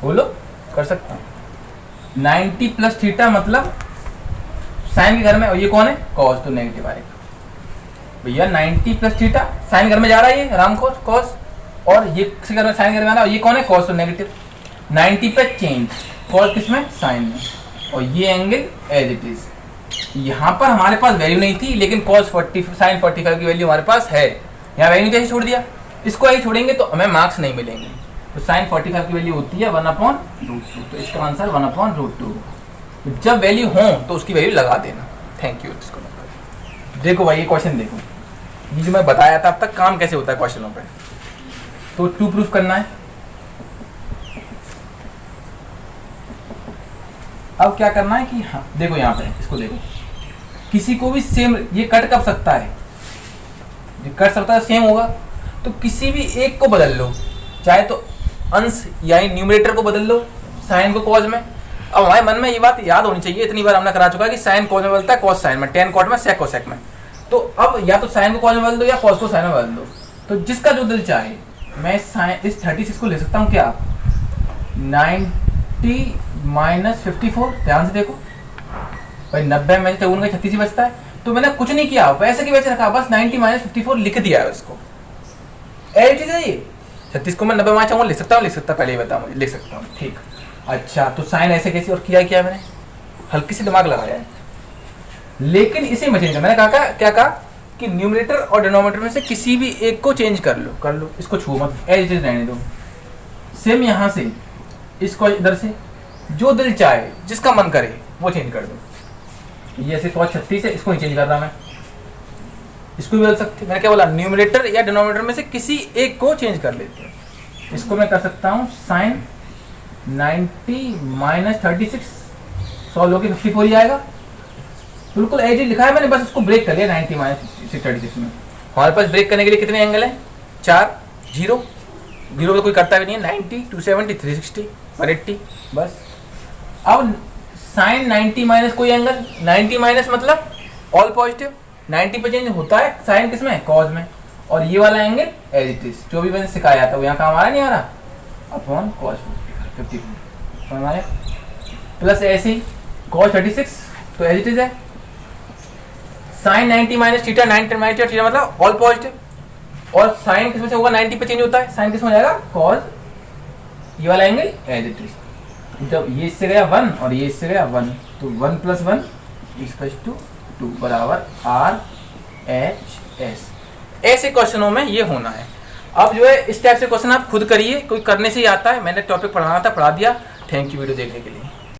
बोलो, कर सकता हूँ। 90 + थीटा मतलब साइन के घर में, और ये कौन है, cos, तो नेगेटिव आएगा भैया। 90 + थीटा, साइन घर में जा रहा है ये राम cos, और ये किसी घर में साइन घर में आ रहा है, और ये कौन है, cos, तो नेगेटिव। 90 पे चेंज, cos किस में, साइन में, और ये एंगल एज इट इज। यहाँ पर हमारे पास वैल्यू नहीं थी, लेकिन cos 40 sin 45 की वैल्यू हमारे पास है, यहाँ वैल्यू कैसे छोड़ दिया, इसको यही छोड़ेंगे तो हमें मार्क्स नहीं मिलेंगे। तो sin 45 की वैल्यू होती है 1/√2, तो इसका आंसर 1/√2। तो जब वैल्यू हो तो उसकी वैल्यू लगा देना। Thank you. इसको देखो भाई, ये क्वेश्चन देखो, ये जो मैं बताया था अब तक काम कैसे होता है क्वेश्चनों पे। तो 2 प्रूफ करना है। अब क्या करना है कि हाँ देखो यहाँ पे, इसको देखो, किसी को भी सेम, ये कट कर सकता है, ये कट सकता है, सेम होगा, तो किसी भी एक को बदल लो, चाहे तो अंश यानी न्यूमरेटर को बदल लो साइन को कॉज में। अब हमारे मन में ये बात याद होनी चाहिए, इतनी बार हमने करा चुका है कि साइन कॉज में बदलता है, कॉस साइन में, टेन कॉट में, सेक को सेक में। तो अब या तो साइन को कॉज में बदल दो या कॉस को साइन में बदल दो, तो जिसका जो दिल चाहे। मैं साइन इस 36 को ले सकता हूँ क्या, 90 - 54, ध्यान से देखो भाई, 90 में 36 ही बचता है, तो मैंने कुछ नहीं किया, वैसे की वैसे रखा, बस 90 - 54 लिख दिया है उसको। एज है ये 36 को मैं 90 में चाहूँगा, लिख सकता हूँ, लिख सकता, पहले ही बता मुझे, लिख सकता हूँ, ठीक। अच्छा, तो साइन ऐसे कैसे, और किया मैंने हल्की सी दिमाग लगाया है, लेकिन इसे मैं चेंज कर, मैंने कहा क्या कहा कि न्यूमरेटर और डिनोमिनेटर में से किसी भी एक को चेंज कर लो, इसको छू मत, एज इट इज रहने दो। सेम यहाँ से इसको इधर से जो दिल चाहे, जिसका मन करे वो चेंज कर दो। ये ऐसे cos 36 है, इसको नहीं चेंज कर रहा मैं, इसको भी बदल सकते। मैंने क्या बोला, न्यूमरेटर या डिनोमिनेटर में से किसी एक को चेंज कर लेते हैं। इसको मैं कर सकता हूँ साइन 90 - 36, 100 लोगे 54 ही आएगा, बिल्कुल एज ही लिखा है मैंने, बस इसको ब्रेक कर लिया 90 - 36 में। हमारे पास ब्रेक करने के लिए कितने एंगल हैं, 4, 0 तो कोई करता भी नहीं है, 90, 270, 360, 180, बस। अब साइन 90 - कोई एंगल, 90 - मतलब ऑल पॉजिटिव, 90 पे चेंज होता है साइन किस में, कॉज में, और ये वाला एंगल एज इट इज, जो भी मैंने सिखाया था वो यहाँ काम आ रहा नहीं आ रहा, अपॉन कॉस 54 समझ आया। प्लस ऐसे ही कॉस 36 तो एज इट इज है, साइन 90 - थीटा, 90 - थीटा मतलब ऑल पॉजिटिव, और साइन किस में से होगा, 90 पे चेंज होता है, साइन किस में हो जाएगा, कॉस, ये वाला एंगल एज इट इज। जब ये इससे गया 1 और ये इससे गया 1, तो 1 + 1 = 2 बराबर RHS। ऐसे क्वेश्चनों में ये होना है। अब जो है इस टाइप से क्वेश्चन आप खुद करिए, कोई करने से ही आता है, मैंने टॉपिक पढ़ाना था, पढ़ा दिया। थैंक यू वीडियो देखने के लिए।